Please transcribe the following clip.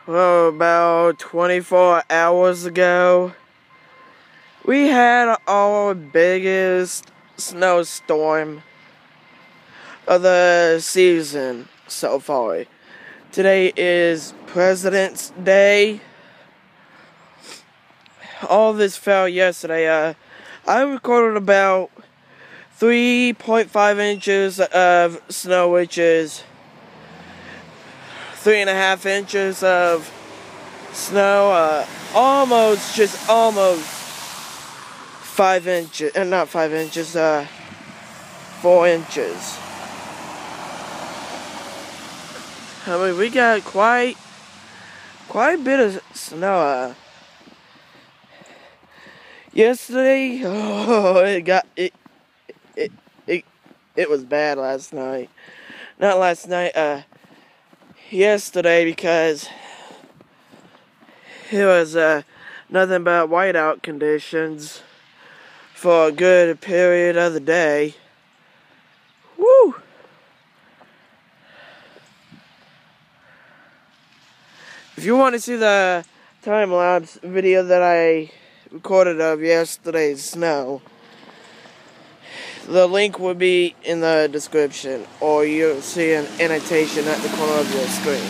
Well, about 24 hours ago, we had our biggest snowstorm of the season so far. Today is President's Day. All this fell yesterday. I recorded about 3.5 inches of snow, which is 3.5 inches of snow, almost 5 inches, not 5 inches, 4 inches. I mean, we got quite a bit of snow. Yesterday, it was bad last night. Not last night, yesterday, because it was nothing but whiteout conditions for a good period of the day. Woo! If you want to see the time-lapse video that I recorded of yesterday's snow, the link will be in the description, or you'll see an annotation at the corner of your screen.